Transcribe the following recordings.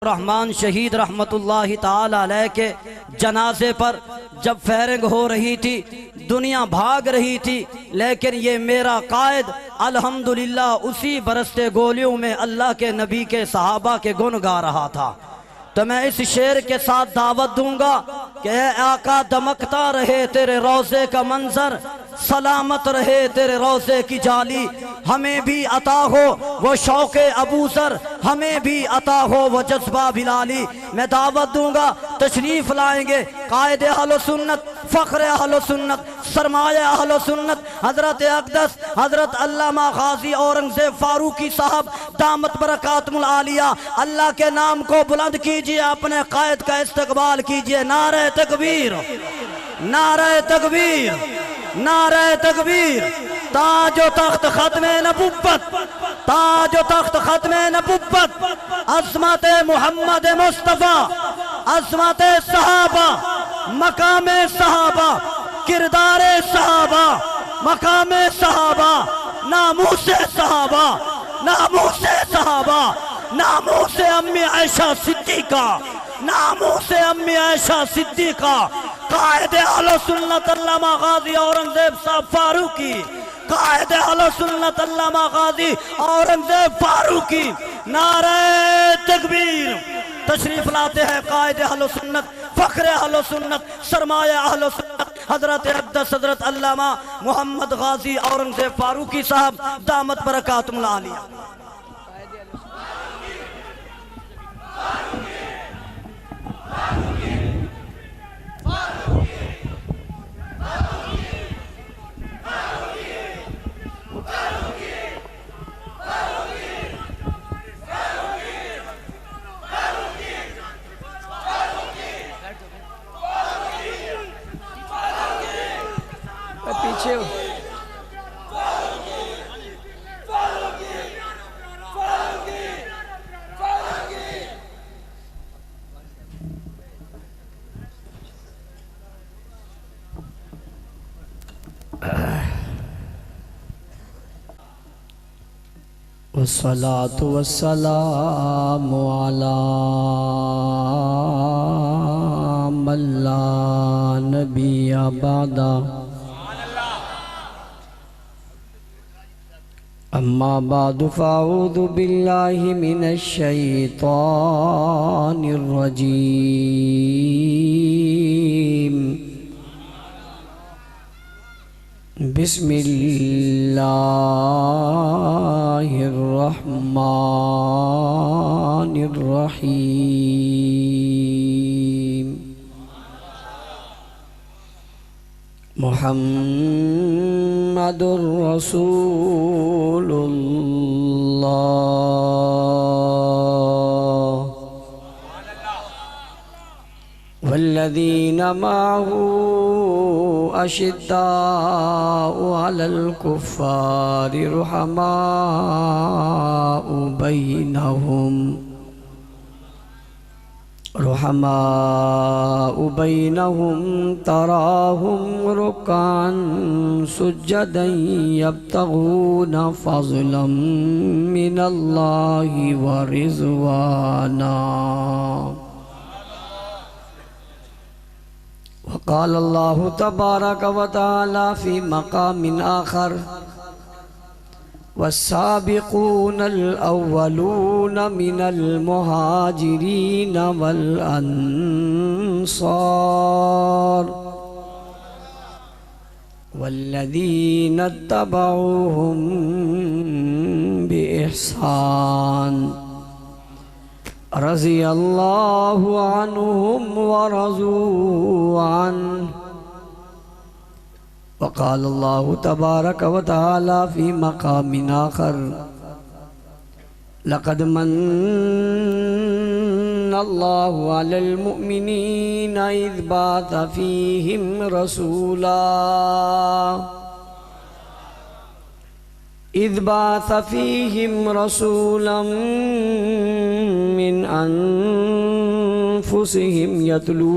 रहमान शहीद रहमतुल्लाहि ताला अलैह के जनाजे पर जब फायरिंग हो रही थी, दुनिया भाग रही थी, लेकिन ये मेरा कायद अल्हम्दुलिल्लाह उसी बरसते गोलियों में अल्लाह के नबी के सहाबा के गुण गा रहा था। तो मैं इस शेर के साथ दावत दूंगा कि ए आका दमकता रहे तेरे रोज़े का मंजर, सलामत रहे तेरे रोज़े की जाली, हमें भी अता हो वो शौक़े अबूज़र, हमें भी अता हो वो जज्बा बिलाली। मैं दावत दूंगा, तशरीफ़ लाएंगे कायद अहले सुन्नत, फ़ख्र अहले सुन्नत, सरमाया अहले सुन्नत हज़रत अक़दस हज़रत अल्लामा गाज़ी औरंगज़ेब फ़ारूक़ी साहब दामत बरकातुहुल आलिया। अल्लाह के नाम को बुलंद कीजिए, अपने कायद का इस्तक़बाल कीजिए। नारे तकबीर, नारे तकबीर, नारे तकबीर। ताजो तख्त खत्मे नबुव्वत, ताजो तख्त खत्मे नबुव्वत, अज़मत मोहम्मद मुस्तफ़ा, अज़मत सहाबा, मकामे सहाबा, किरदारे सहाबा, मकामे सहाबा, नामूसे सहाबा, नामूसे सहाबा, नामूसे अम्मी आयशा सिद्दीक़ा, नामूसे अम्मी आयशा सिद्दीक़ा, कायदे अहले सुन्नत अल्लामा गाज़ी औरंगज़ेब साहब फ़ारूक़ी, कायदे अहले सुन्नत अल्लामा गाज़ी औरंगज़ेब फ़ारूक़ी। नारे तकबीर। तशरीफ लाते हैं कायदे अहले सुन्नत, फ़ख्र अहले सुन्नत, सरमाया अहले सुन्नत हज़रत अक़दस हज़रत अल्लामा मोहम्मद गाज़ी औरंगज़ेब फ़ारूक़ी साहब दामत बरकातुहुल आलिया। पीछे वस्सलातु वस्सलामु अला मन ला नबिय्य बअदा। अम्मा बादु फ़अऊज़ु बिल्लाहि मिनश शैतानिर रजीम। बिस्मिल्लाहिर रहमानिर रहीम। मुहम्मदुर रसूलुल्लाह वल्लज़ीना मअहू अशिद्दाउ अलल कुफ़्फ़ारि रुहमाउ बैनहुम तराहुम रुक्कान सुज्जदन यब्तगूना फ़ज़लन मिनल्लाहि व रिज़वाना। वक़ाल अल्लाहु तबारक व तआला फ़ी मक़ामिन आख़र वस्साबिक़ूनल अव्वलून मिनल मुहाजिरीन वल अन्सार वल्लज़ीना इत्तबऊहुम बिइहसान रज़ियल्लाहु अन्हुम व रज़ू अन्हु। वक़ाल अल्लाहु तबारक व तआला फ़ी मक़ामिन आख़र लक़द मन्ना अल्लाहु अलल मुअमिनीना इज़ बअथ फ़ीहिम रसूला इज़ बअथ फ़ीहिम रसूलन मिन अनफुसिहिम यतलू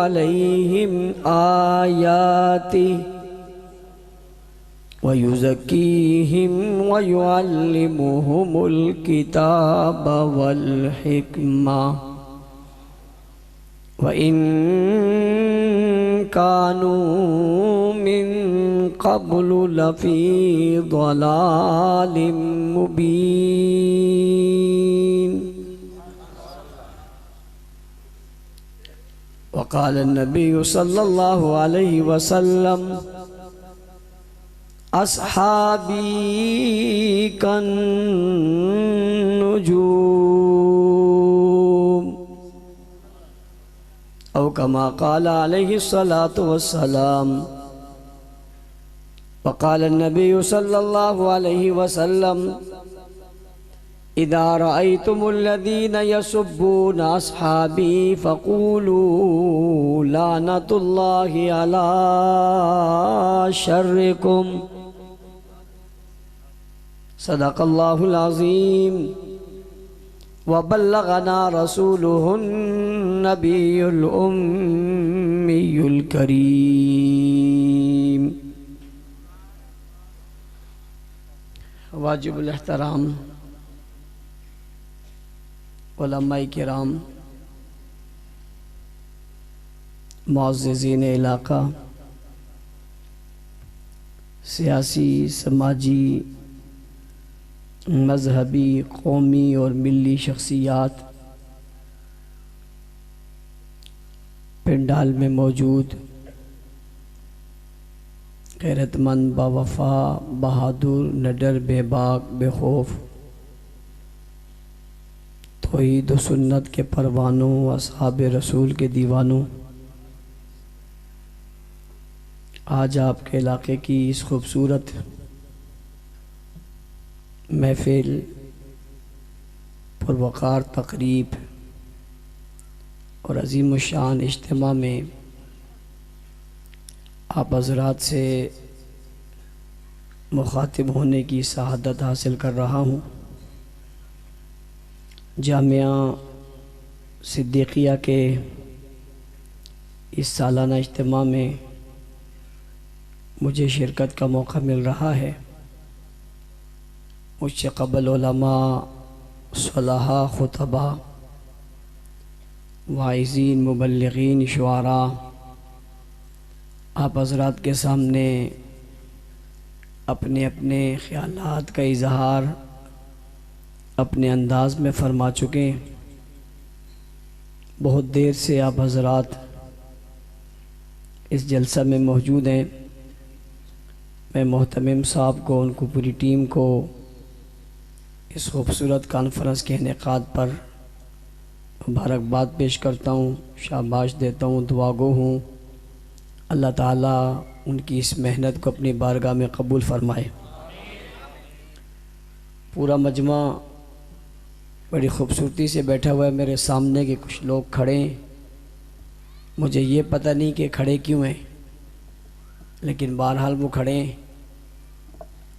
अलैहिम आयातिहि वयुज़क्कीहिम वयुअल्लिमुहुमुल किताब वल हिक्मा व इन कानू मिन क़ब्लु लफ़ी ज़लालिम मुबीन। वक़ाल नबी सल्लल्लाहु अलैहि वसल्लम अस्हाबी कन्नुजूम औ कमा क़ाल अलैहि सलातु वस्सलाम। वक़ाल नबी सल्लल्लाहु अलैहि वसल्लम इदा रअयतुमुल्लज़ीना यसुब्बूना अस्हाबी फ़क़ूलू लानतुल्लाहि अला शर्रिकुम। सदक़ल्लाहुल अज़ीम व बल्लगना रसूलुहुन नबियुल उम्मियुल करीम। वाजिबुल एहतराम उलमाए किराम, मुअज़्ज़िज़ीन इलाक़ा, सियासी, समाजी, मजहबी, कौमी और मिली शख्सियात पंडाल में मौजूद गैरतमंद, बावफा, बहादुर, निडर, बेबाक, बेखौफ, तौहीद व सुन्नत के परवानों, असहाब रसूल के दीवानों, आज आपके इलाके की इस खूबसूरत महफिल, पुरवकार तकरीब और अज़ीम शान इज्तिमा में आप हज़रात से मुखातिब होने की सआदत हासिल कर रहा हूँ। जामिया सिद्दीक़िया के इस सालाना इज्तिमा में मुझे शिरकत का मौका मिल रहा है। मुझसे क़बल उलमा, सुलहा, खुतबा, वाइज़ीन, मुबल्लिगीन, शुआरा आप हज़रात के सामने अपने अपने ख़यालात का इज़हार अपने अंदाज़ में फ़रमा चुके। बहुत देर से आप हज़रात इस जलसा में मौजूद हैं। मैं मोहतमिम साहब को, उनको पूरी टीम को इस खूबसूरत कॉन्फ्रेंस के इनेकाद पर मुबारकबाद पेश करता हूँ, शाबाश देता हूँ, दुआगो हूँ। अल्लाह ताला उनकी इस मेहनत को अपनी बारगाह में कबूल फ़रमाए। पूरा मजमा बड़ी ख़ूबसूरती से बैठा हुआ है। मेरे सामने के कुछ लोग खड़े हैं, मुझे ये पता नहीं कि खड़े क्यों हैं, लेकिन बहरहाल वो खड़े हैं।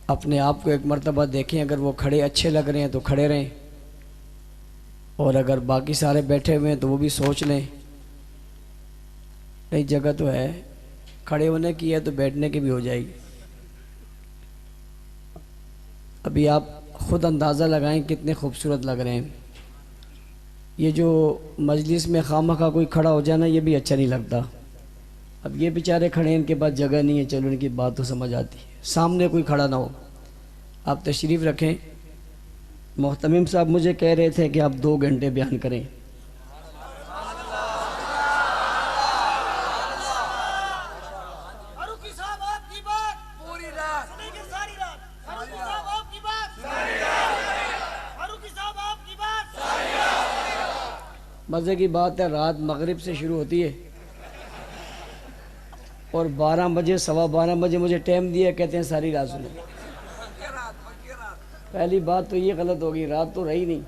अपने आप को एक मर्तबा देखें, अगर वो खड़े अच्छे लग रहे हैं तो खड़े रहें, और अगर बाकी सारे बैठे हुए हैं तो वो भी सोच लें नहीं जगह तो है, खड़े होने की है तो बैठने की भी हो जाएगी। अभी आप ख़ुद अंदाज़ा लगाएं कितने खूबसूरत लग रहे हैं। ये जो मजलिस में खामखा कोई खड़ा हो जाना, ये भी अच्छा नहीं लगता। अब ये बेचारे खड़े हैं, इनके पास जगह नहीं है, चलो इनकी बात तो समझ आती है। सामने कोई खड़ा ना हो, आप तशरीफ़ रखें। मोहतमिम साहब मुझे कह रहे थे कि आप 2 घंटे बयान करें। मज़े की बात है, रात मगरिब से शुरू होती है और 12 बजे, 12:15 बजे मुझे टाइम दिया, कहते हैं सारी रात सुनो। पहली बात तो ये गलत होगी, रात तो रही नहीं।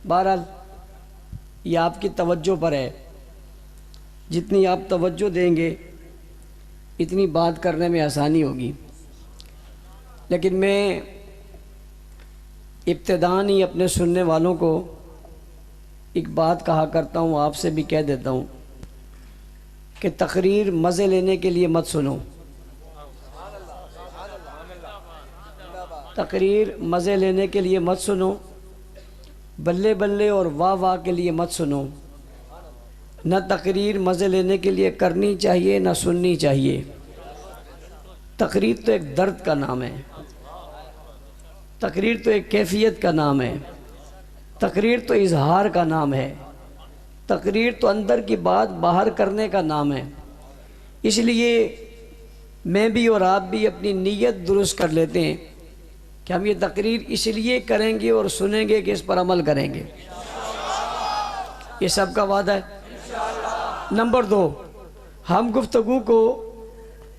बहरहाल ये आपकी तवज्जो पर है, जितनी आप तवज्जो देंगे इतनी बात करने में आसानी होगी। लेकिन मैं इब्तिदान ही अपने सुनने वालों को एक बात कहा करता हूँ, आपसे भी कह देता हूँ कि तकरीर मज़े लेने के लिए मत सुनो। तकरीर मज़े लेने के लिए मत सुनो, बल्ले बल्ले और वाह वाह के लिए मत सुनो। न तकरीर मज़े लेने के लिए करनी चाहिए न सुननी चाहिए। तकरीर तो एक दर्द का नाम है, तकरीर तो एक कैफियत का नाम है, तकरीर तो इजहार का नाम है, तकरीर तो अंदर की बात बाहर करने का नाम है। इसलिए मैं भी और आप भी अपनी नीयत दुरुस्त कर लेते हैं कि हम ये तकरीर इसलिए करेंगे और सुनेंगे कि इस पर अमल करेंगे। ये सबका वादा है। नंबर 2, हम गुफ्तगू को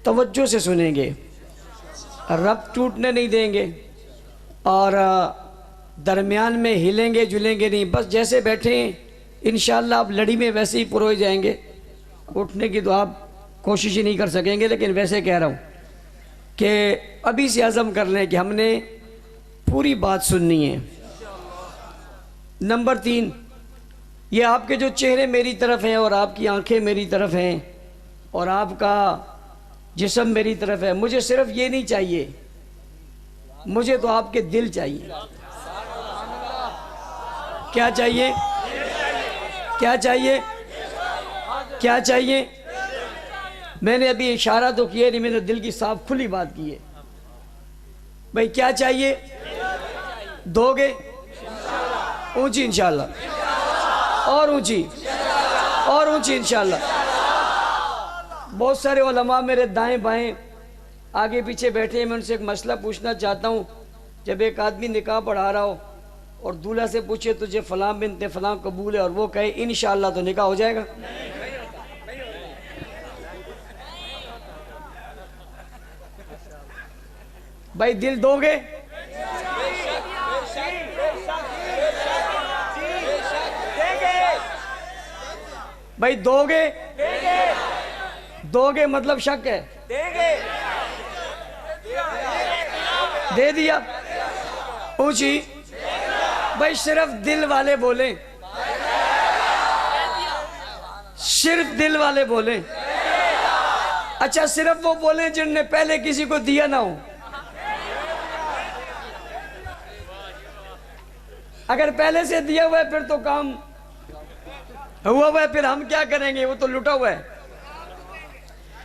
तवज्जो से सुनेंगे, रब टूटने नहीं देंगे और दरमियान में हिलेंगे जुलेंगे नहीं। बस जैसे बैठे इंशाअल्लाह आप लड़ी में वैसे ही पुरोए जाएंगे। उठने की तो आप कोशिश ही नहीं कर सकेंगे, लेकिन वैसे कह रहा हूँ कि अभी से आज़म कर लें कि हमने पूरी बात सुननी है। नंबर 3, ये आपके जो चेहरे मेरी तरफ हैं और आपकी आंखें मेरी तरफ हैं और आपका जिस्म मेरी तरफ है, मुझे सिर्फ ये नहीं चाहिए, मुझे तो आपके दिल चाहिए। क्या चाहिए? क्या चाहिए? क्या चाहिए? मैंने अभी इशारा तो किया नहीं, मैंने दिल की साफ खुली बात की है। भाई क्या चाहिए? दोगे? ऊंची इंशाल्लाह, और ऊंची और ऊंची इंशाल्लाह। बहुत सारे उलमा मेरे दाएं बाएं आगे पीछे बैठे हैं, मैं उनसे एक मसला पूछना चाहता हूँ। जब एक आदमी निकाह पढ़ा रहा हो और दूल्हा से पूछे तुझे फलां बिनते फलां कबूल है और वो कहे इंशाअल्लाह, तो निकाह हो जाएगा? भाई दिल दोगे? भाई दोगे? दोगे मतलब शक है? दे दिया। ऊंची। भाई सिर्फ दिल वाले बोले, सिर्फ दिल वाले बोले। अच्छा सिर्फ वो बोले जिनने पहले किसी को दिया ना हो। अगर पहले से दिया हुआ है फिर तो काम हुआ हुआ है, फिर हम क्या करेंगे? वो तो लुटा हुआ है।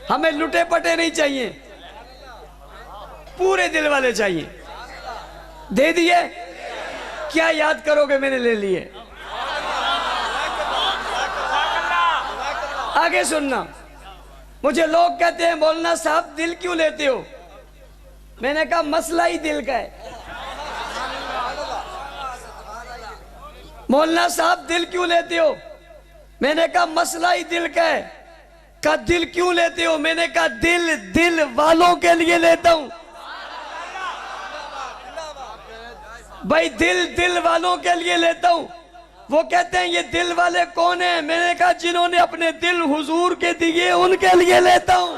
हमें लुटे पटे नहीं चाहिए, पूरे दिल वाले चाहिए। दे दिए? क्या याद करोगे मैंने ले लिए? आगे सुनना। मुझे लोग कहते हैं मौलाना साहब दिल क्यों लेते हो? मैंने कहा मसला ही दिल का है। मौलाना साहब दिल क्यों लेते हो? मैंने कहा मसला ही दिल का है। का दिल क्यों लेते हो? मैंने कहा दिल दिल वालों के लिए लेता हूं। भाई दिल दिल वालों के लिए लेता हूं। वो कहते हैं ये दिल वाले कौन है? मैंने कहा जिन्होंने अपने दिल हुजूर के दिए उनके लिए लेता हूं।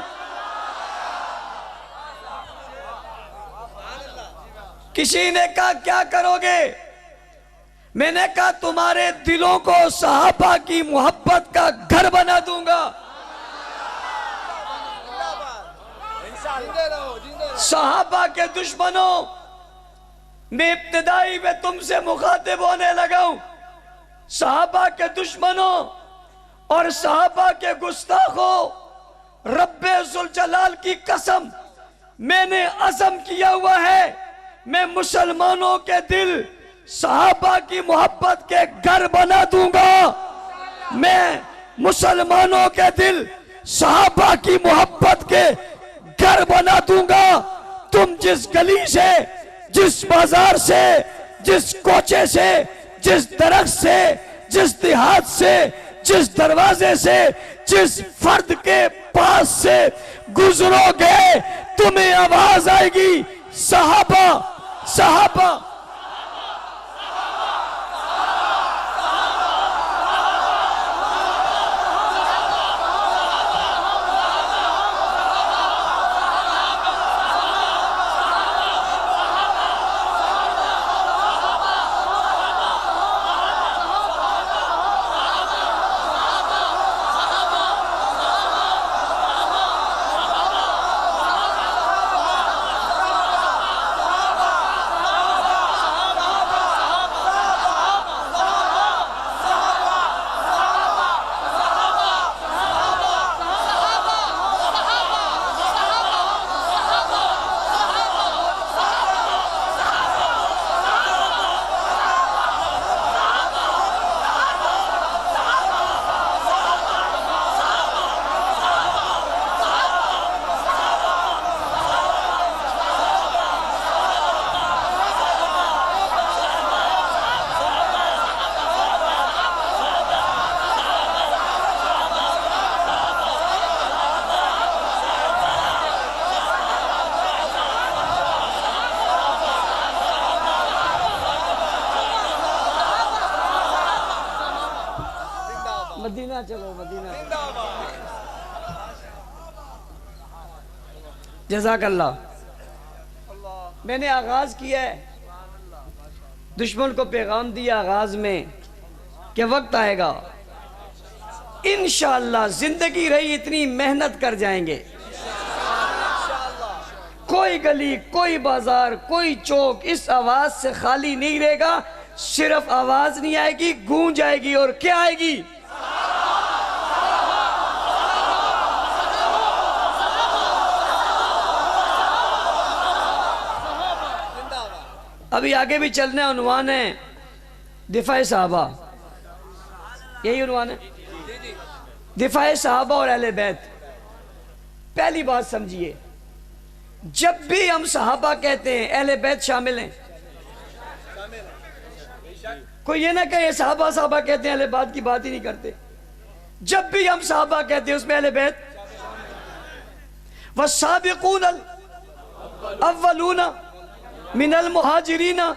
किसी ने कहा क्या करोगे? मैंने कहा तुम्हारे दिलों को सहाबा की मोहब्बत का घर बना दूंगा। सहाबा के दुश्मनों, मैं इब्तिदाई में तुमसे मुखातिब होने लगा हूं। सहाबा के दुश्मनों और सहाबा के गुस्ताखों, रब्बे जुल जलाल की कसम, मैंने अज़म किया हुआ है मैं मुसलमानों के दिल सहाबा की मोहब्बत के घर बना दूंगा। मैं मुसलमानों के दिल सहाबा की मोहब्बत के घर बना दूंगा। तुम जिस गली से, जिस बाजार से, जिस कोचे से, जिस दरख्त से, जिस देहात से, जिस दरवाजे से, जिस फर्द के पास से गुजरोगे तुम्हें आवाज आएगी सहाबा सहाबा। मदीना चलो, मदीना। जज़ाकल्लाह। मैंने आगाज किया है, दुश्मन को पैगाम दिया आगाज में कि वक्त आएगा इंशाअल्लाह, जिंदगी रही इतनी मेहनत कर जाएंगे। कोई गली, कोई बाजार, कोई चौक इस आवाज से खाली नहीं रहेगा। सिर्फ आवाज नहीं आएगी, गूंज आएगी। और क्या आएगी? अभी आगे भी चलने उन्वान है दिफाए सहाबा, यही उन्वान है, दिफाए सहाबा और अहले बैत। पहली बात समझिए, जब भी हम सहाबा कहते हैं अहले बैत शामिल हैं। कोई ये ना कहे सहाबा सहाबा कहते हैं अहले बैत की बात ही नहीं करते। जब भी हम सहाबा कहते हैं उसमें अहले बैत। वस्साबिकून अव्वलूना मिनल मुहाजिरीना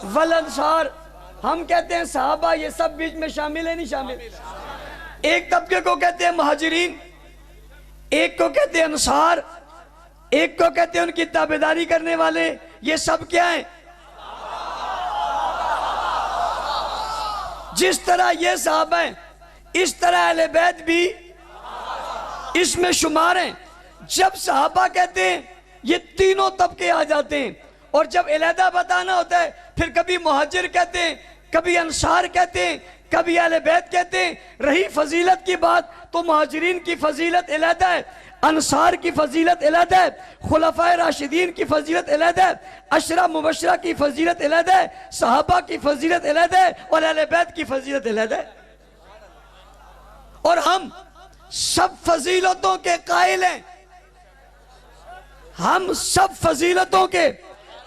वल अंसार। हम कहते हैं सहाबा, ये सब बीच में शामिल है नहीं शामिल? एक तबके को कहते हैं मुहाजिरीन, एक को कहते हैं अंसार, एक को कहते हैं उनकी ताबेदारी करने वाले। ये सब क्या है? जिस तरह ये सहाबा हैं, इस तरह अहले बैत भी इसमें शुमार हैं। जब सहाबा कहते हैं ये तीनों तबके आ जाते हैं। और जब अलहदा बताना होता है फिर कभी मुहाजिर कहते हैं, कभी अंसार कहते हैं, कभी अहले बैत कहते हैं। रही फजीलत की बात तो मुहाजिरीन की फजीलत अलहदा है, अंसार की फजीलत अलहदा है, खुलफाए राशिदीन की फजीलत अलहदा है, अशरा मुबशरा की फजीलत अलहदा है, सहाबा की फजीलत अलहदा है और अहले बैत की फजीलत अलहदा है। और हम सब फजीलतों के कायल हैं, हम सब फजीलतों के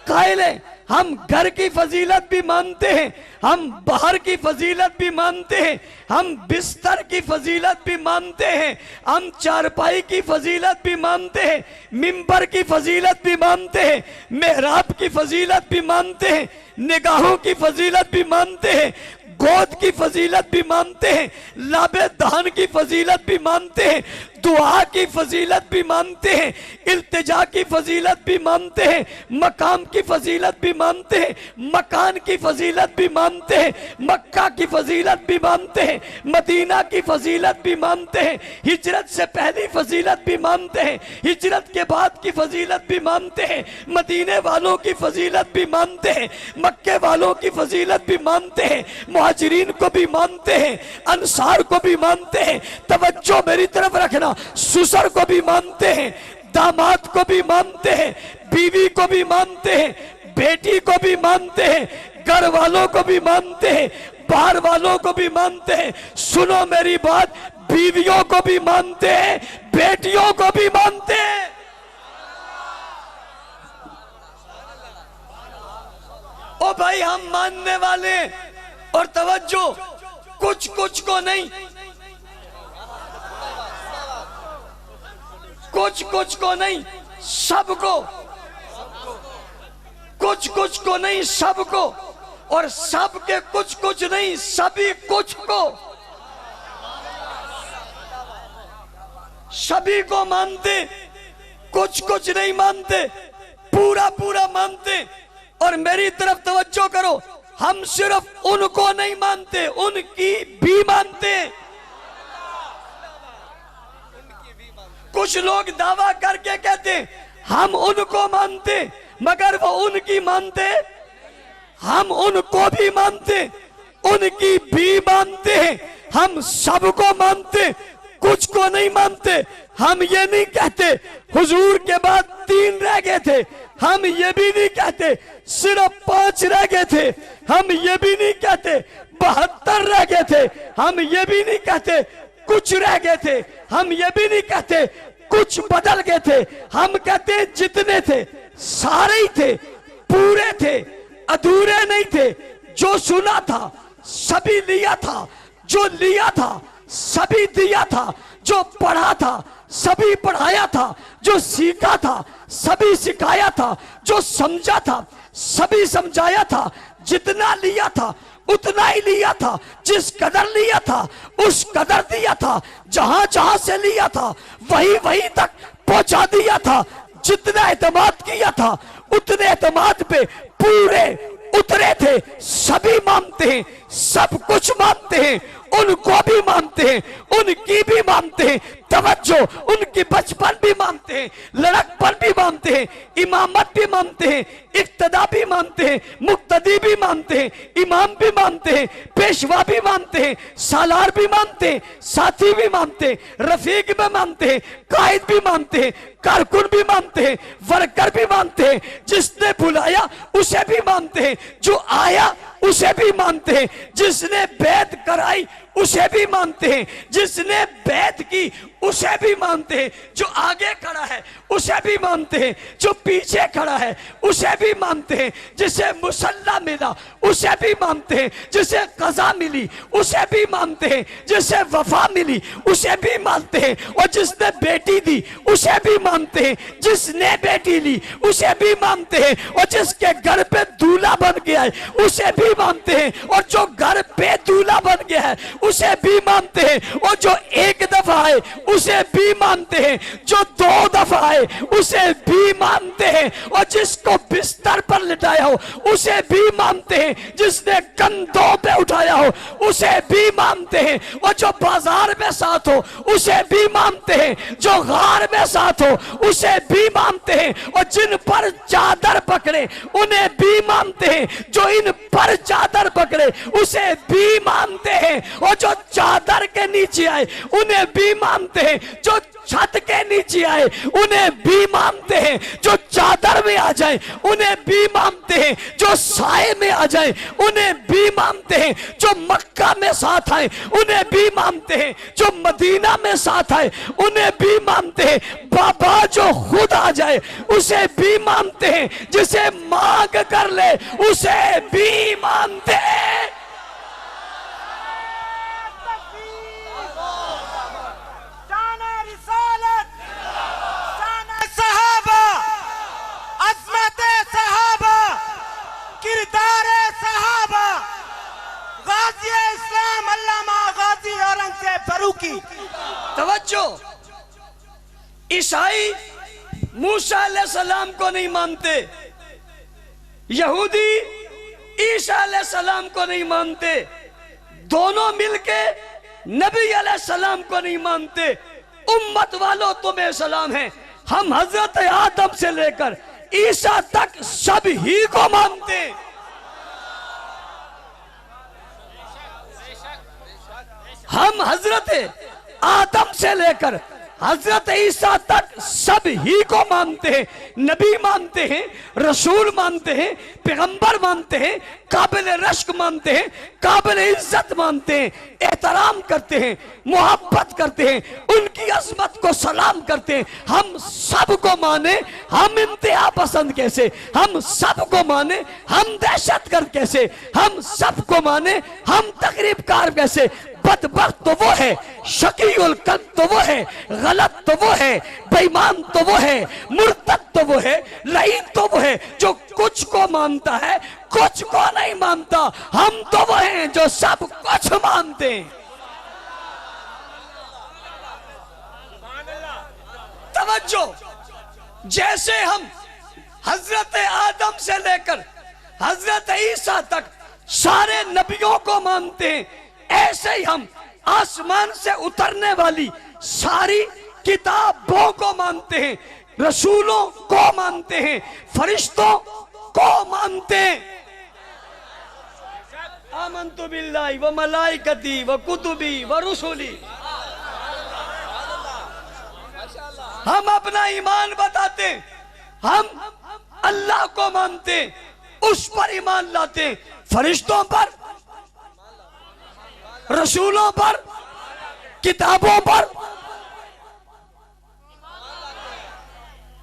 कायल हैं। हम घर की फजीलत भी मानते हैं, हम बाहर की फजीलत भी मानते हैं, हम बिस्तर की फजीलत भी मानते हैं, हम चारपाई की फजीलत भी मानते हैं, मिंबर की फजीलत भी मानते हैं, मेहराब की फजीलत भी मानते हैं, निगाहों की फजीलत भी मानते हैं, गोद की फजीलत भी मानते हैं, लाबे दहन की फजीलत भी मानते हैं, दुआ की फजीलत भी मानते हैं, इल्तिजा की फजीलत भी मानते हैं, मकाम की फजीलत भी मानते हैं, मकान की फजीलत भी मानते हैं, मक्का की फजीलत भी मानते हैं, मदीना की फजीलत भी मानते हैं, हिजरत से पहली फजीलत भी मानते हैं, हिजरत के बाद की फजीलत भी मानते हैं, मदीने वालों की फजीलत भी मानते हैं, मक्के वालों की फजीलत भी मानते हैं, मुहाजिरीन को भी मानते हैं, अंसार को भी मानते हैं। तवज्जो मेरी तरफ रखना, ससुर को भी मानते हैं, दामाद को भी मानते हैं, बीवी को भी मानते हैं, बेटी को भी मानते हैं, घर वालों को भी मानते हैं, बाहर वालों को भी मानते हैं। सुनो मेरी बात, बीवियों को भी मानते हैं, बेटियों को भी मानते हैं। ओ भाई हम मानने वाले, और तवज्जो, कुछ कुछ को नहीं, कुछ कुछ को नहीं सबको, कुछ कुछ को नहीं सबको, और सबके कुछ कुछ नहीं सभी कुछ को, सभी को मानते, कुछ कुछ नहीं मानते, पूरा पूरा मानते। और मेरी तरफ तवज्जो करो, हम सिर्फ उनको नहीं मानते, उनकी भी मानते। कुछ लोग दावा करके कहते हम उनको मानते, मगर वो उनकी मानते, हम उनको भी मानते, उनकी भी मानते हैं। हम सबको मानते, कुछ को नहीं मानते। हम ये नहीं कहते हुजूर के बाद 3 रह गए थे, हम ये भी नहीं कहते सिर्फ 5 रह गए थे, हम ये भी नहीं कहते 72 रह गए थे, हम ये भी नहीं कहते कुछ रह गए थे, हम ये भी नहीं कहते कुछ बदल गए थे। हम कहते जितने थे सारे ही थे, पूरे थे, अधूरे नहीं थे। जो सुना था सभी लिया था, जो लिया था सभी दिया था, जो पढ़ा था सभी पढ़ाया था, जो सीखा था सभी सिखाया था, जो समझा था सभी समझाया था। जितना लिया था उतना ही लिया था, जिस कदर लिया था उस कदर दिया था, जहां जहां से लिया था वही वही तक पहुंचा दिया था। जितना एतमाद किया था उतने एतमाद पे पूरे उतरे थे। सभी मानते हैं, सब कुछ मानते हैं, उनको भी मानते हैं, उनकी भी मानते हैं, तवज्जो उनकी बचपन भी मानते हैं, लड़कपन भी मानते हैं, इमामत भी मानते हैं, इक्तदा भी मानते हैं, मुक्तदी भी मानते हैं, इमाम भी मानते हैं, पेशवा भी मानते हैं, सालार भी मानते हैं, साथी भी मानते हैं, रफीक भी मानते हैं, कायद भी मानते हैं, कारकुन भी मानते हैं, वर्कर भी मानते हैं, जिसने बुलाया उसे भी मानते हैं, जो आया उसे भी मानते हैं, जिसने बैत कराई उसे भी मानते हैं, जिसने बैत की उसे भी मानते हैं, जो आगे खड़ा है उसे भी मानते हैं, जो पीछे खड़ा है उसे भी मानते हैं, जिसे मुसल्ला मिला उसे भी मानते हैं, जिसे कज़ा मिली उसे भी मानते हैं, जिसे वफा मिली उसे भी मानते हैं, और जिसने बेटी दी उसे भी मानते हैं, जिसने बेटी ली उसे भी मानते हैं, और जिसके घर पे दूल्हा बन गया है उसे भी मानते हैं, और जो घर पे दूल्हा बन गया है उसे भी मानते हैं, और जो एक दफा आए उसे भी मानते हैं, जो दो दफा आए उसे भी मानते हैं, और जिसको बिस्तर पर लिटाया हो उसे भी मानते हैं, जिसने कंधों पे उठाया हो उसे भी मानते हैं, और जो बाजार में साथ हो उसे भी मानते हैं, जो गार में साथ हो उसे भी मानते हैं, और जिन पर चादर पकड़े उन्हें भी मानते हैं, जो इन पर चादर पकड़े उसे भी मानते हैं, और जो चादर के नीचे आए उन्हें भी मानते हैं, जो छत के नीचे आए उन्हें भी मानते हैं, जो चादर में आ जाए उन्हें भी मानते हैं, जो साए में आ जाए उन्हें भी मानते हैं, जो मक्का में साथ आए उन्हें भी मानते हैं, जो मदीना में साथ आए उन्हें भी मानते हैं, बाबा जो खुद आ जाए उसे भी मानते हैं, जिसे मांग कर ले उसे भी मानते हैं। फरूकी तवज्जो, ईसाई मूसा अलैहिस्सलाम को नहीं मानते, यहूदी ईसा अलैहिस्सलाम को नहीं मानते, दोनों मिलके नबी अलैहिस्सलाम को नहीं मानते। उम्मत वालों तुम्हें सलाम है, हम हजरत आदम से लेकर ईसा तक सब ही को मानते हैं। हम हजरत आदम से लेकर हजरत ईसा तक सब ही को मानते हैं, नबी मानते हैं, रसूल मानते हैं, पैगंबर मानते हैं, काबिल रश्क मानते हैं, काबिल इज्जत मानते हैं, एहतराम करते हैं, मोहब्बत करते हैं, उनकी अजमत को सलाम करते हैं। हम सबको माने, हम इंतहा पसंद कैसे, हम सबको माने, हम दहशतगर्द कैसे, हम सबको माने, हम तकरीबकार कैसे। बदबख्त तो वो है, शकीउल कल्ब तो वो है, गलत तो वो है, बेईमान तो वो है, मुर्तद तो वो है, लईन तो वो है जो कुछ को मानता है कुछ को नहीं मानता। हम तो वो हैं जो सब कुछ मानते हैं। तवज्जो, जैसे हम हजरत आदम से लेकर हजरत ईसा तक सारे नबियों को मानते हैं, ऐसे ही हम आसमान से उतरने वाली सारी किताबों को मानते हैं, रसूलों को मानते हैं, फरिश्तों को मानते हैं। आमन्तु बिल्लाहि व मलाइकती व कुतुबी व रुसुली। हम अपना ईमान बताते हैं, हम अल्लाह को मानते हैं, उस पर ईमान लाते हैं, फरिश्तों पर, रसूलों पर, किताबों पर।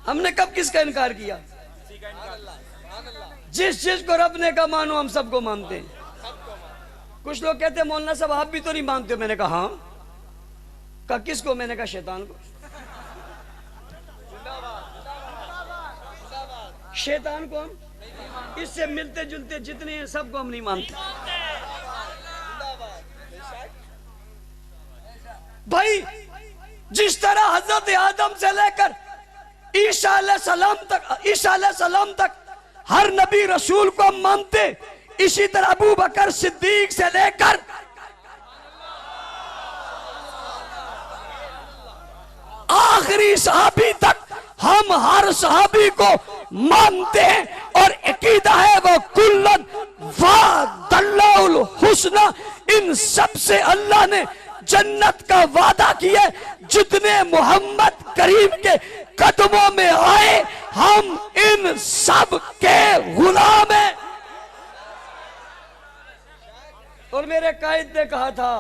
हमने कब किसका इनकार किया? जिस चीज को रब ने कहा मानो, हम सबको मानते हैं। कुछ लोग कहते हैं मौलाना साहब आप भी तो नहीं मानते हो। मैंने कहा हाँ। कहा किसको? मैंने कहा शैतान को। शैतान को हम इससे मिलते जुलते जितने हैं सबको हम नहीं मानते। भाई जिस तरह हजरत आदम से लेकर ईसा अलैहिस्सलाम तक हर नबी रसूल को हम मानते, इसी तरह अबू बकर सिद्दीक से लेकर आखिरी सहाबी तक हम हर सहाबी को मानते हैं। और अकीदा है वो कुल्लन वादल्लाहुल हुस्ना, इन सब से अल्लाह ने जन्नत का वादा किया। जितने मोहम्मद करीम के कदमों में आए हम इन सब के गुलाम हैं। और मेरे कायद ने कहा था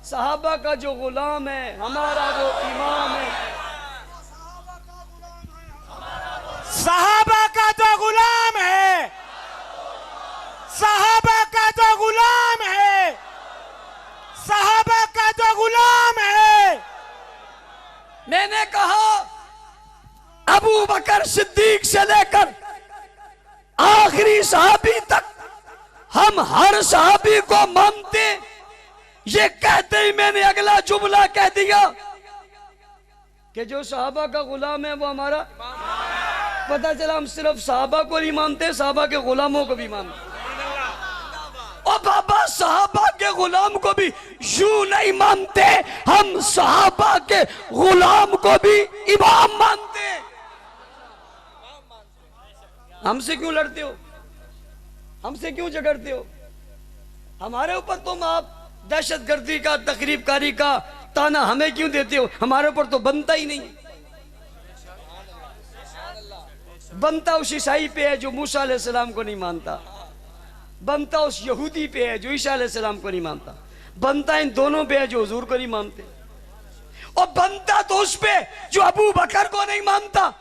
सहाबा का जो गुलाम है हमारा वो इमाम है। सहाबा का जो गुलाम है, सहाबा का जो गुलाम है, सहाबा का जो गुलाम है। मैंने कहा अबू बकर सिद्दीक से लेकर आखिरी सहाबी तक हम हर सहाबी को मानते। ये कहते ही मैंने अगला जुमला कह दिया कि जो सहाबा का गुलाम है वो हमारा। पता चला हम सिर्फ सहाबा को नहीं मानते, सहाबा के गुलामों को भी मानते। और बाबा सहाबा के गुलाम को भी यूं नहीं मानते, हम सहाबा के गुलाम को भी इमाम मानते। हमसे क्यों लड़ते हो, हमसे क्यों झगड़ते हो? हमारे ऊपर तुम आप दहशतगर्दी का, तकरीबकारी का ताना हमें क्यों देते हो? हमारे ऊपर तो बनता ही नहीं। बनता उस ईसाई पे है जो मूसा अलैहिस्सलाम को नहीं मानता, बनता उस यहूदी पे है जो ईसा अलैहिस्सलाम को नहीं मानता, बनता इन दोनों पे है जो हुजूर को नहीं मानते, और बनता तो उस पे जो अबू बकर को नहीं मानता,